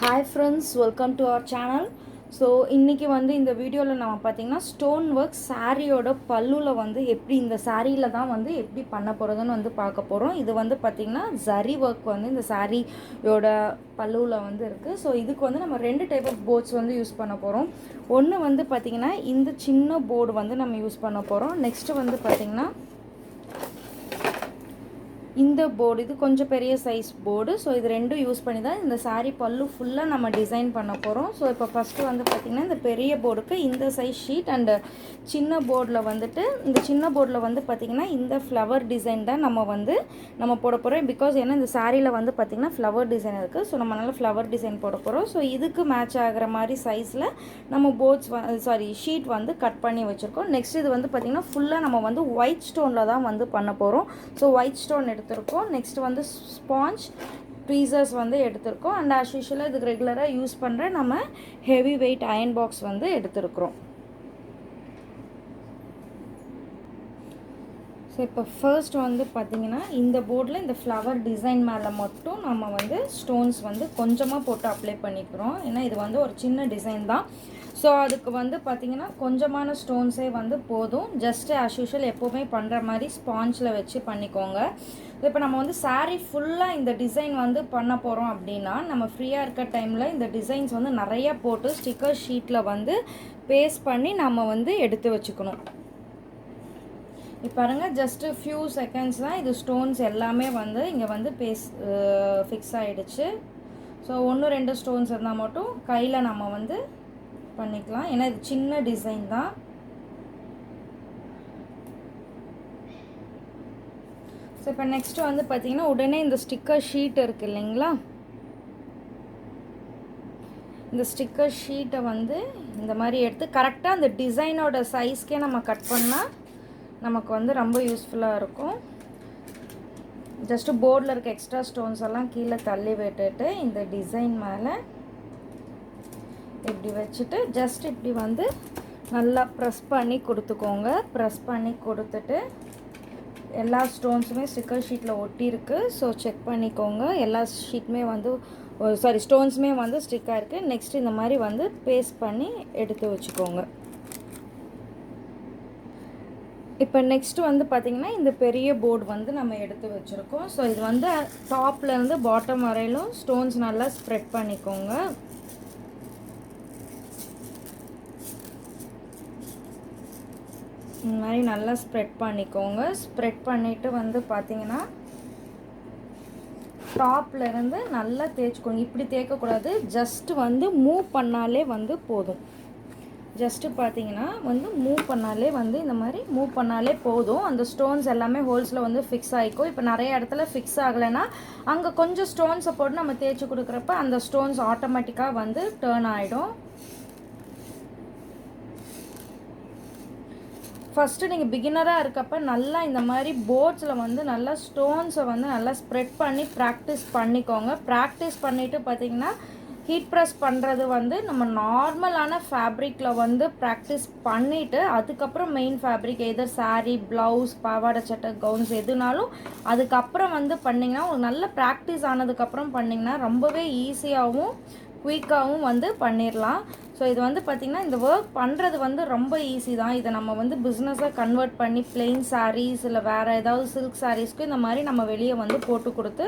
Hi friends, welcome to our channel. So இன்றைக்கி வந்து இந்த வீடியோவில் நம்ம பார்த்திங்கன்னா ஸ்டோன் ஒர்க் சாரியோட பல்லுவில் வந்து எப்படி இந்த சாரியில் தான் வந்து எப்படி பண்ண போகிறதுன்னு வந்து பார்க்க போகிறோம். இது வந்து பார்த்திங்கன்னா ஜரி ஒர்க் வந்து இந்த சாரியோட பல்லுவில் வந்து இருக்குது. ஸோ இதுக்கு வந்து நம்ம 2 டைப் ஆஃப் போர்ட்ஸ் வந்து யூஸ் பண்ண போகிறோம். ஒன்று வந்து பார்த்திங்கன்னா இந்த சின்ன போர்டு வந்து நம்ம யூஸ் பண்ண போகிறோம். நெக்ஸ்ட்டு வந்து பார்த்திங்கன்னா இந்த போர்டு இது கொஞ்சம் பெரிய சைஸ் போர்டு. ஸோ இது ரெண்டும் யூஸ் பண்ணி தான் இந்த சாரீ பல்லு ஃபுல்லாக நம்ம டிசைன் பண்ண போகிறோம். ஸோ இப்போ ஃபஸ்ட்டு வந்து பார்த்திங்கன்னா இந்த பெரிய போர்டுக்கு இந்த சைஸ் ஷீட் அண்டு சின்ன போர்டில் வந்துட்டு இந்த சின்ன போர்டில் வந்து பார்த்திங்கன்னா இந்த ஃப்ளவர் டிசைன் தான் நம்ம போட போகிறோம். பிகாஸ் ஏன்னா இந்த சாரியில் வந்து பார்த்திங்கன்னா ஃப்ளவர் டிசைன் இருக்குது. ஸோ நம்ம நல்லா ஃப்ளவர் டிசைன் போட போகிறோம். ஸோ இதுக்கு மேட்ச் ஆகிற மாதிரி சைஸில் நம்ம ஷீட் வந்து கட் பண்ணி வச்சுருக்கோம். நெக்ஸ்ட் இது வந்து பார்த்திங்கன்னா ஃபுல்லாக நம்ம வந்து ஒயிட் ஸ்டோனில் தான் வந்து பண்ண போகிறோம். ஸோ ஒயிட் ஸ்டோன் எடுத்திருக்கோம். நெக்ஸ்ட் வந்து ஸ்பாஞ்ச் ட்வீசர்ஸ் வந்து எடுத்திருக்கோம். அண்ட் ஆஸ் யூஷுவலாக இதுக்கு ரெகுலராக யூஸ் பண்ணுற நம்ம ஹெவி வெயிட் அயன் பாக்ஸ் வந்து எடுத்திருக்கிறோம். ஸோ இப்போ ஃபர்ஸ்ட் வந்து பார்த்திங்கன்னா இந்த போர்டில் இந்த ஃப்ளவர் டிசைன் மேலே மட்டும் நம்ம வந்து ஸ்டோன்ஸ் வந்து கொஞ்சமாக போட்டு அப்ளை பண்ணிக்கிறோம். ஏன்னா இது வந்து ஒரு சின்ன டிசைன் தான். ஸோ அதுக்கு வந்து பார்த்திங்கன்னா கொஞ்சமான ஸ்டோன்ஸே வந்து போதும். ஜஸ்ட்டு ஆஸ் யூஷுவல் எப்போவுமே பண்ணுற மாதிரி ஸ்பாஞ்சில் வச்சு பண்ணிக்கோங்க. இப்போ நம்ம வந்து சாரீ ஃபுல்லாக இந்த டிசைன் வந்து பண்ண போகிறோம் அப்படின்னா நம்ம ஃப்ரீயாக இருக்க டைமில் இந்த டிசைன்ஸ் வந்து நிறையா போட்டு ஸ்டிக்கர் ஷீட்டில் வந்து பேஸ்ட் பண்ணி நம்ம வந்து எடுத்து வச்சுக்கணும். இப்போ பாருங்கள், ஜஸ்ட்டு ஃபியூ செகண்ட்ஸ் தான் இது ஸ்டோன்ஸ் எல்லாமே வந்து இங்கே வந்து ஃபிக்ஸ் ஆகிடுச்சு. ஸோ 1-2 ஸ்டோன்ஸ் இருந்தால் மட்டும் கையில் நம்ம வந்து பண்ணிக்கலாம். ஏன்னா இது சின்ன டிசைன் தான். ஸோ இப்போ நெக்ஸ்ட்டு வந்து பார்த்திங்கன்னா உடனே இந்த ஸ்டிக்கர் ஷீட் இருக்குது இல்லைங்களா, இந்த ஸ்டிக்கர் ஷீட்டை வந்து இந்த மாதிரி எடுத்து கரெக்டாக அந்த டிசைனோட சைஸ்க்கே நம்ம கட் பண்ணால் நமக்கு வந்து ரொம்ப யூஸ்ஃபுல்லாக இருக்கும். ஜஸ்ட்டு போர்டில் இருக்க எக்ஸ்ட்ரா ஸ்டோன்ஸ் எல்லாம் கீழே தள்ளி விட்டுட்டு இந்த டிசைன் மேலே இப்படி வச்சுட்டு ஜஸ்ட் இப்படி வந்து நல்லா ப்ரெஸ் பண்ணி கொடுத்துக்கோங்க. ப்ரெஸ் பண்ணி கொடுத்துட்டு எல்லா ஸ்டோன்ஸுமே ஸ்டிக்கர் ஷீட்டில் ஒட்டியிருக்கு. ஸோ செக் பண்ணிக்கோங்க. எல்லா ஷீட்டுமே வந்து ஸ்டோன்ஸுமே வந்து ஸ்டிக்காக இருக்குது. நெக்ஸ்ட் இந்த மாதிரி வந்து பேஸ்ட் பண்ணி எடுத்து வச்சுக்கோங்க. இப்போ நெக்ஸ்ட்டு வந்து பார்த்திங்கன்னா இந்த பெரிய போர்டு வந்து நம்ம எடுத்து வச்சுருக்கோம். ஸோ இது வந்து டாப்லேருந்து பாட்டம் வரையிலும் ஸ்டோன்ஸ் நல்லா ஸ்ப்ரெட் பண்ணிக்கோங்க. இந்த மாதிரி நல்லா ஸ்ப்ரெட் பண்ணிக்கோங்க. ஸ்ப்ரெட் பண்ணிவிட்டு வந்து பார்த்திங்கன்னா டாப்லேருந்து நல்லா தேய்ச்சிக்கோங்க. இப்படி தேய்க்கக்கூடாது, ஜஸ்ட்டு வந்து மூவ் பண்ணாலே வந்து போதும். ஜஸ்ட்டு பார்த்தீங்கன்னா வந்து மூவ் பண்ணாலே வந்து இந்த மாதிரி மூவ் பண்ணாலே போதும். அந்த ஸ்டோன்ஸ் எல்லாமே ஹோல்ஸில் வந்து ஃபிக்ஸ் ஆகிக்கும். இப்போ நிறைய இடத்துல ஃபிக்ஸ் ஆகலைன்னா அங்கே கொஞ்சம் ஸ்டோன்ஸை போட்டு நம்ம தேய்ச்சி கொடுக்குறப்ப அந்த ஸ்டோன்ஸ் ஆட்டோமேட்டிக்காக வந்து டேர்ன் ஆகிடும். ஃபஸ்ட்டு நீங்கள் பிகினராக இருக்கப்போ நல்லா இந்த மாதிரி போர்ட்ஸில் வந்து நல்லா ஸ்டோன்ஸை வந்து நல்லா ஸ்ப்ரெட் பண்ணி ப்ராக்டிஸ் பண்ணிக்கோங்க. ப்ராக்டிஸ் பண்ணிவிட்டு பார்த்திங்கன்னா ஹீட் ப்ரெஸ் பண்ணுறது வந்து நம்ம நார்மலான ஃபேப்ரிக்கில் வந்து ப்ராக்டிஸ் பண்ணிவிட்டு அதுக்கப்புறம் மெயின் ஃபேப்ரிக் எதர் சாரீ, ப்ளவுஸ், பாவாடை சட்டை, கவுன்ஸ் எதுனாலும் அதுக்கப்புறம் வந்து பண்ணிங்கன்னா ஒரு நல்ல ப்ராக்டிஸ் ஆனதுக்கப்புறம் பண்ணிங்கன்னா ரொம்பவே ஈஸியாகவும் குயிக்காகவும் வந்து பண்ணிடலாம். ஸோ இது வந்து பார்த்திங்கன்னா இந்த ஒர்க் பண்ணுறது வந்து ரொம்ப ஈஸி தான். இதை நம்ம வந்து பிஸ்னஸாக கன்வெர்ட் பண்ணி பிளெயின் சாரீஸ் இல்லை வேறு ஏதாவது சில்க் சாரீஸ்க்கு இந்த மாதிரி நம்ம வெளியே வந்து போட்டு கொடுத்து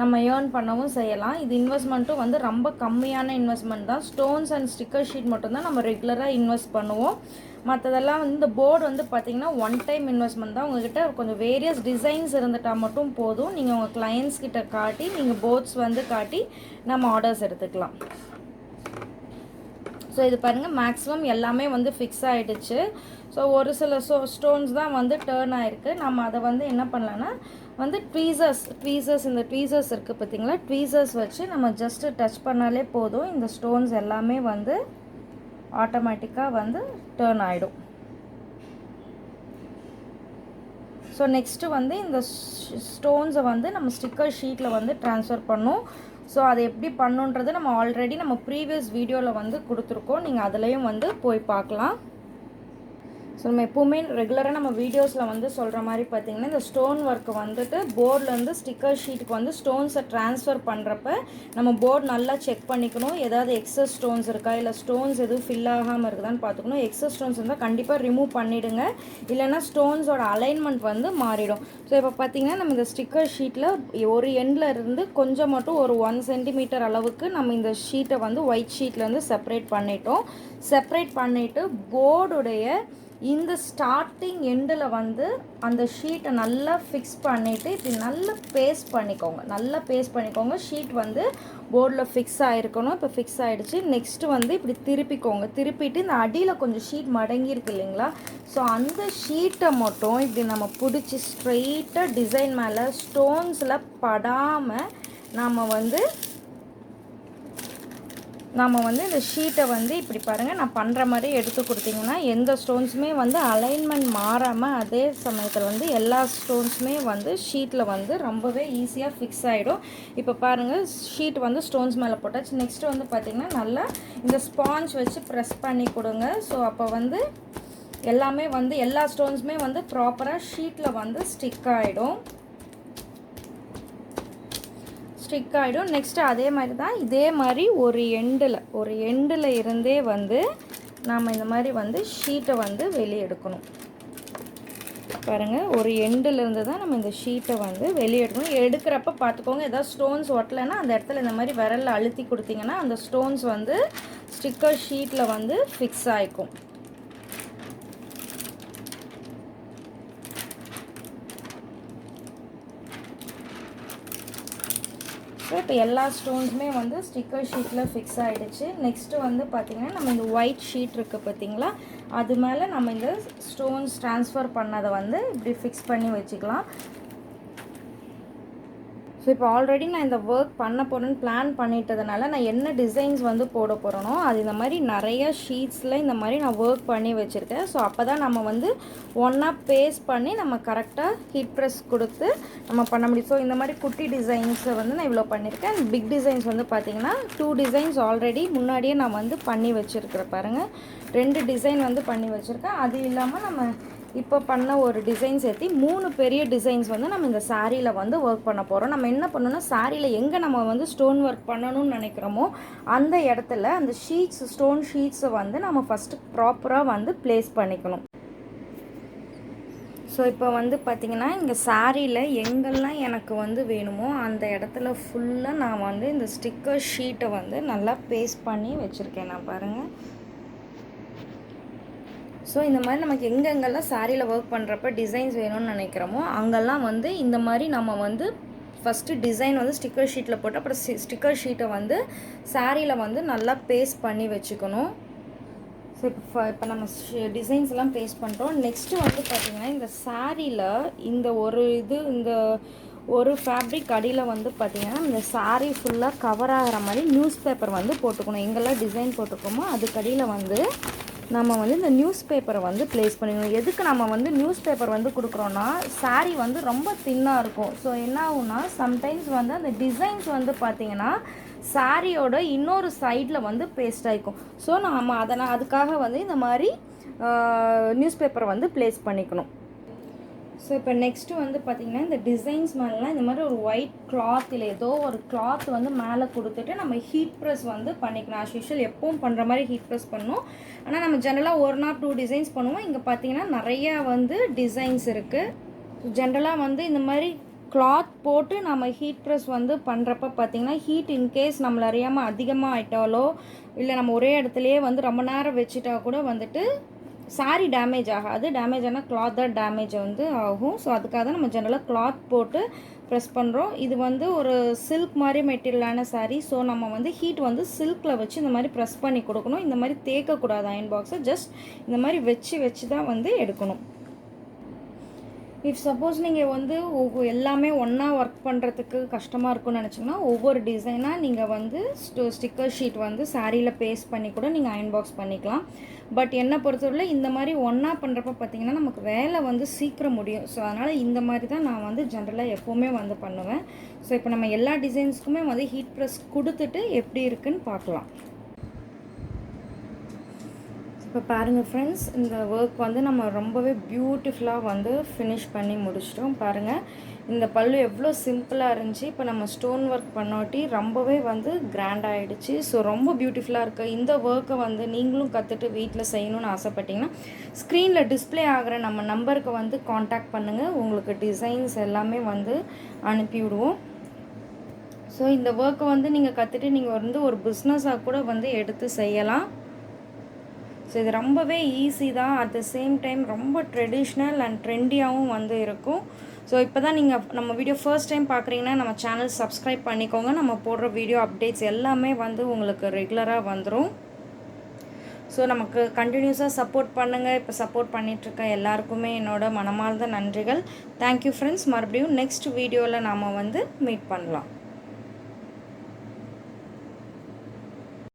நம்ம ஏர்ன் பண்ணவும் செய்யலாம். இது இன்வெஸ்ட்மெண்ட்டும் வந்து ரொம்ப கம்மியான இன்வெஸ்ட்மெண்ட் தான். ஸ்டோன்ஸ் அண்ட் ஸ்டிக்கர் ஷீட் மட்டும்தான் நம்ம ரெகுலராக இன்வெஸ்ட் பண்ணுவோம். மற்றதெல்லாம் வந்து இந்த போர்டு வந்து பார்த்திங்கன்னா ஒன் டைம் இன்வெஸ்ட்மெண்ட் தான். உங்கள்கிட்ட கொஞ்சம் வேரியஸ் டிசைன்ஸ் இருந்துட்டால் மட்டும் போதும். நீங்கள் உங்கள் கிளையண்ட்ஸ் கிட்ட காட்டி நீங்கள் போர்ட்ஸ் வந்து காட்டி நம்ம ஆர்டர்ஸ் எடுத்துக்கலாம். ஸோ இது பாருங்கள், மேக்ஸிமம் எல்லாமே வந்து ஃபிக்ஸ் ஆகிடுச்சு. ஸோ ஒரு சில ஸ்டோன்ஸ் தான் வந்து டேர்ன் ஆகிருக்கு. நம்ம அதை வந்து என்ன பண்ணலான்னா வந்து ட்வீசர்ஸ் இந்த ட்வீசர்ஸ் இருக்குது பார்த்திங்களா, ட்வீசர்ஸ் வச்சு நம்ம ஜஸ்ட்டு டச் பண்ணாலே போதும். இந்த ஸ்டோன்ஸ் எல்லாமே வந்து ஆட்டோமேட்டிக்காக வந்து டேர்ன் ஆகிடும். ஸோ நெக்ஸ்ட்டு வந்து இந்த ஸ்டோன்ஸை வந்து நம்ம ஸ்டிக்கர் ஷீட்டில் வந்து ட்ரான்ஸ்ஃபர் பண்ணோம். ஸோ அதை எப்படி பண்ணுன்றது நம்ம ஆல்ரெடி நம்ம ப்ரீவியஸ் வீடியோவில் வந்து கொடுத்துருக்கோம். நீங்கள் அதுலேயும் வந்து போய் பார்க்கலாம். ஸோ நம்ம எப்போவுமே ரெகுலராக நம்ம வீடியோஸில் வந்து சொல்கிற மாதிரி பார்த்திங்கன்னா இந்த ஸ்டோன் ஒர்க்கு வந்துட்டு போர்ட்லேருந்து ஸ்டிக்கர் ஷீட்டுக்கு வந்து ஸ்டோன்ஸை ட்ரான்ஸ்ஃபர் பண்ணுறப்ப நம்ம போர்டு நல்லா செக் பண்ணிக்கணும். ஏதாவது எக்ஸஸ் ஸ்டோன்ஸ் இருக்கா, இல்லை ஸ்டோன்ஸ் எதுவும் ஃபில் ஆகாமல் இருக்குதான்னு பார்த்துக்கணும். எக்ஸஸ் ஸ்டோன்ஸ் இருந்தால் கண்டிப்பாக ரிமூவ் பண்ணிவிடுங்க, இல்லைனா ஸ்டோன்ஸோட அலைன்மெண்ட் வந்து மாறிடும். ஸோ இப்போ பார்த்திங்கன்னா நம்ம இந்த ஸ்டிக்கர் ஷீட்டில் ஒரு எண்டில் இருந்து கொஞ்சம் மட்டும் ஒரு 1 சென்டிமீட்டர் அளவுக்கு நம்ம இந்த ஷீட்டை வந்து ஒயிட் ஷீட்லேருந்து செப்பரேட் பண்ணிட்டோம். செப்பரேட் பண்ணிவிட்டு போர்டுடைய இந்த ஸ்டார்டிங் எண்டில் வந்து அந்த ஷீட்டை நல்லா ஃபிக்ஸ் பண்ணிவிட்டு இப்படி நல்லா பேஸ்ட் பண்ணிக்கோங்க. ஷீட் வந்து போர்டில் ஃபிக்ஸ் ஆகிருக்கணும். இப்போ ஃபிக்ஸ் ஆகிடுச்சு. நெக்ஸ்ட்டு வந்து இப்படி திருப்பிட்டு இந்த அடியில் கொஞ்சம் ஷீட் மடங்கியிருக்கு இல்லைங்களா, ஸோ அந்த ஷீட்டை மட்டும் இப்படி நம்ம பிடிச்சி ஸ்ட்ரெயிட்டாக டிசைன் மேலே ஸ்டோன்ஸில் படாமல் நாம் வந்து இந்த ஷீட்டை வந்து இப்படி பாருங்கள், நான் பண்ணுற மாதிரி எடுத்து கொடுத்தீங்கன்னா எந்த ஸ்டோன்ஸுமே வந்து அலைன்மெண்ட் மாறாமல் அதே சமயத்தில் வந்து எல்லா ஸ்டோன்ஸுமே வந்து ஷீட்டில் வந்து ரொம்பவே ஈஸியாக ஃபிக்ஸ் ஆகிடும். இப்போ பாருங்கள், ஷீட் வந்து ஸ்டோன்ஸ் மேலே போட்டாச்சு. நெக்ஸ்ட்டு வந்து பார்த்திங்கன்னா நல்லா இந்த ஸ்பாஞ்ச் வச்சு ப்ரெஸ் பண்ணி கொடுங்க. ஸோ அப்போ வந்து எல்லாமே வந்து எல்லா ஸ்டோன்ஸுமே வந்து ப்ராப்பராக ஷீட்டில் வந்து ஸ்டிக் ஆகிடும். நெக்ஸ்ட்டு அதே மாதிரி தான், இதே மாதிரி ஒரு எண்டில் இருந்தே வந்து நாம் இந்த மாதிரி வந்து ஷீட்டை வந்து வெளியே எடுக்கணும். பாருங்கள், ஒரு எண்டில் இருந்து தான் நம்ம இந்த ஷீட்டை வந்து வெளியே எடுக்கணும். எடுக்கிறப்ப பார்த்துக்கோங்க, ஏதாவது ஸ்டோன்ஸ் ஒட்டலைன்னா அந்த இடத்துல இந்த மாதிரி விரலில் அழுத்தி கொடுத்தீங்கன்னா அந்த ஸ்டோன்ஸ் வந்து ஸ்டிக்கர் ஷீட்டில் வந்து ஃபிக்ஸ் ஆகிக்கும். ஸோ இப்போ எல்லா ஸ்டோன்ஸுமே வந்து ஸ்டிக்கர் ஷீட்டில் ஃபிக்ஸ் ஆகிடுச்சு. நெக்ஸ்ட்டு வந்து பார்த்திங்கன்னா நம்ம இந்த ஒயிட் ஷீட் இருக்குது பார்த்திங்களா, அது மேலே நம்ம இந்த ஸ்டோன்ஸ் ட்ரான்ஸ்ஃபர் பண்ணதை வந்து இப்படி ஃபிக்ஸ் பண்ணி வச்சுக்கலாம். ஸோ இப்போ ஆல்ரெடி நான் இந்த ஒர்க் பண்ண போகிறேன்னு பிளான் பண்ணிட்டதுனால நான் என்ன டிசைன்ஸ் வந்து போட போகிறேனோ அது இந்த மாதிரி நிறைய ஷீட்ஸில் இந்த மாதிரி நான் ஒர்க் பண்ணி வச்சுருக்கேன். ஸோ அப்போ தான் நம்ம வந்து ஒன்றா பேஸ்ட் பண்ணி நம்ம கரெக்டாக ஹீட் ப்ரெஸ் கொடுத்து நம்ம பண்ண முடியும். ஸோ இந்த மாதிரி குட்டி டிசைன்ஸை வந்து நான் இவ்வளோ பண்ணியிருக்கேன். பிக் டிசைன்ஸ் வந்து பார்த்திங்கன்னா 2 டிசைன்ஸ் ஆல்ரெடி முன்னாடியே நான் வந்து பண்ணி வச்சுருக்கிறேன். பாருங்கள், 2 டிசைன் வந்து பண்ணி வச்சுருக்கேன். அது இல்லாமல் நம்ம இப்போ பண்ண ஒரு டிசைன் சேர்த்து 3 பெரிய டிசைன்ஸ் வந்து நம்ம இந்த சாரியில் வந்து ஒர்க் பண்ண போகிறோம். நம்ம என்ன பண்ணணும்னா, சாரியில் எங்கே நம்ம வந்து ஸ்டோன் ஒர்க் பண்ணணும்னு நினைக்கிறோமோ அந்த இடத்துல அந்த ஸ்டோன் ஷீட்ஸை வந்து நம்ம ஃபஸ்ட்டு ப்ராப்பராக வந்து ப்ளேஸ் பண்ணிக்கணும். ஸோ இப்போ வந்து பார்த்திங்கன்னா இங்கே சாரியில் எங்கெல்லாம் எனக்கு வந்து வேணுமோ அந்த இடத்துல ஃபுல்லாக நான் வந்து இந்த ஸ்டிக்கர் ஷீட்டை வந்து நல்லா பேஸ்ட் பண்ணி வச்சுருக்கேன். நான் பாருங்கள், ஸோ இந்த மாதிரி நமக்கு எங்கெங்கெல்லாம் சாரியில் ஒர்க் பண்ணுறப்ப டிசைன்ஸ் வேணும்னு நினைக்கிறோமோ அங்கெல்லாம் வந்து இந்த மாதிரி நம்ம வந்து ஃபஸ்ட்டு டிசைன் வந்து ஸ்டிக்கர் ஷீட்டில் போட்டு அப்புறம் ஸ்டிக்கர் ஷீட்டை வந்து சாரியில் வந்து நல்லா பேஸ்ட் பண்ணி வச்சுக்கணும். ஸோ இப்போ நம்ம டிசைன்ஸ்லாம் பேஸ்ட் பண்ணுறோம். நெக்ஸ்ட்டு வந்து பார்த்திங்கன்னா இந்த சாரியில் இந்த ஒரு ஃபேப்ரிக் அடியில் வந்து பார்த்திங்கன்னா இந்த சாரீ ஃபுல்லாக கவர் ஆகிற மாதிரி நியூஸ் பேப்பர் வந்து போட்டுக்கணும். எங்கெல்லாம் டிசைன் போட்டுக்கோமோ அதுக்கடியில் வந்து நம்ம வந்து இந்த நியூஸ் பேப்பரை வந்து ப்ளேஸ் பண்ணிக்கணும். எதுக்கு நம்ம வந்து நியூஸ் பேப்பர் வந்து கொடுக்குறோன்னா, சாரீ வந்து ரொம்ப தின்னாக இருக்கும். ஸோ என்ன ஆகும்னா, சம்டைம்ஸ் வந்து அந்த டிசைன்ஸ் வந்து பார்த்திங்கன்னா சாரியோட இன்னொரு சைடில் வந்து பேஸ்ட் ஆகிக்கும். ஸோ நம்ம அதுக்காக வந்து இந்த மாதிரி நியூஸ் பேப்பரை வந்து ப்ளேஸ் பண்ணிக்கணும். ஸோ இப்போ நெக்ஸ்ட்டு வந்து பார்த்திங்கன்னா இந்த டிசைன்ஸ் மேலாம் இந்த மாதிரி ஒரு ஒயிட் கிளாத் இல்லை ஏதோ ஒரு கிளாத் வந்து மேலே கொடுத்துட்டு நம்ம ஹீட் ப்ரெஸ் வந்து பண்ணிக்கணும். ஆஸ் யூஷுவல் எப்பவும் பண்ணுற மாதிரி ஹீட் ப்ரெஸ் பண்ணணும். ஆனால் நம்ம ஜென்ரலாக 1 or 2 டிசைன்ஸ் பண்ணுவோம். இங்கே பார்த்திங்கன்னா நிறையா வந்து டிசைன்ஸ் இருக்குது. ஜென்ரலாக வந்து இந்த மாதிரி கிளாத் போட்டு நம்ம ஹீட் ப்ரெஸ் வந்து பண்ணுறப்ப பார்த்திங்கன்னா ஹீட் இன்கேஸ் நம்மளை அறியாமல் அதிகமாக ஆகிட்டாலோ இல்லை நம்ம ஒரே இடத்துலையே வந்து ரொம்ப நேரம் வச்சுட்டா கூட வந்துட்டு சாரி டேமேஜ் ஆகாது. டேமேஜ் ஆனால் கிளாத் தான் டேமேஜ் வந்து ஆகும். ஸோ அதுக்காக தான் நம்ம ஜென்ரலாக கிளாத் போட்டு ப்ரெஸ் பண்ணுறோம். இது வந்து ஒரு சில்க் மாதிரி மெட்டீரியலான சாரீ. ஸோ நம்ம வந்து ஹீட் வந்து சில்கில் வச்சு இந்த மாதிரி ப்ரெஸ் பண்ணி கொடுக்கணும். இந்த மாதிரி தேய்க்கக்கூடாது அயன் பாக்ஸை, ஜஸ்ட் இந்த மாதிரி வச்சு தான் வந்து எடுக்கணும். இஃப் சப்போஸ் நீங்கள் வந்து எல்லாமே ஒன்றா ஒர்க் பண்ணுறதுக்கு கஷ்டமாக இருக்கும்னு நினச்சிங்கன்னா ஒவ்வொரு டிசைனாக நீங்கள் வந்து ஸ்டிக்கர் ஷீட் வந்து சாரியில் பேஸ்ட் பண்ணி கூட நீங்கள் அயன் பாக்ஸ் பண்ணிக்கலாம். பட் என்னை பொறுத்தவரை இந்த மாதிரி ஒன்றா பண்ணுறப்ப பார்த்திங்கன்னா நமக்கு வேலை வந்து சீக்கிரம் முடியும். ஸோ அதனால் இந்த மாதிரி தான் நான் வந்து ஜென்ரலாக எப்போவுமே வந்து பண்ணுவேன். ஸோ இப்போ நம்ம எல்லா டிசைன்ஸ்க்குமே வந்து ஹீட் ப்ரெஸ் கொடுத்துட்டு எப்படி இருக்குன்னு பார்க்கலாம். இப்போ பாருங்கள் ஃப்ரெண்ட்ஸ், இந்த ஒர்க் வந்து நம்ம ரொம்பவே பியூட்டிஃபுல்லாக வந்து ஃபினிஷ் பண்ணி முடிச்சிட்டோம். பாருங்கள், இந்த பல்லு எவ்வளோ சிம்பிளாக இருந்துச்சு. இப்போ நம்ம ஸ்டோன் ஒர்க் பண்ணாட்டி ரொம்பவே வந்து கிராண்ட் ஆகிடுச்சு. ஸோ ரொம்ப பியூட்டிஃபுல்லாக இருக்குது. இந்த ஒர்க்கை வந்து நீங்களும் கற்றுட்டு வீட்டில் செய்யணும்னு ஆசைப்பட்டீங்கன்னா ஸ்க்ரீனில் டிஸ்பிளே ஆகிற நம்ம நம்பருக்கு வந்து காண்டாக்ட் பண்ணுங்கள். உங்களுக்கு டிசைன்ஸ் எல்லாமே வந்து அனுப்பிவிடுவோம். ஸோ இந்த ஒர்க்கை வந்து நீங்கள் கற்றுட்டு நீங்கள் வந்து ஒரு பிஸ்னஸாக கூட வந்து எடுத்து செய்யலாம். ஸோ இது ரொம்பவே ஈஸி தான். அட் த சேம் டைம் ரொம்ப ட்ரெடிஷ்னல் அண்ட் ட்ரெண்டியாகவும் வந்து இருக்கும். ஸோ இப்போ தான் நீங்கள் நம்ம வீடியோ ஃபர்ஸ்ட் டைம் பார்க்குறீங்கன்னா நம்ம சேனல் சப்ஸ்கிரைப் பண்ணிக்கோங்க. நம்ம போடுற வீடியோ அப்டேட்ஸ் எல்லாமே வந்து உங்களுக்கு ரெகுலராக வந்துடும். ஸோ நமக்கு கண்டினியூஸாக சப்போர்ட் பண்ணுங்கள். இப்போ சப்போர்ட் பண்ணிகிட்ருக்க எல்லாருக்குமே என்னோட மனமார்ந்த நன்றிகள். Thank you friends. மறுபடியும் நெக்ஸ்ட் வீடியோவில் நாம் வந்து மீட் பண்ணலாம்.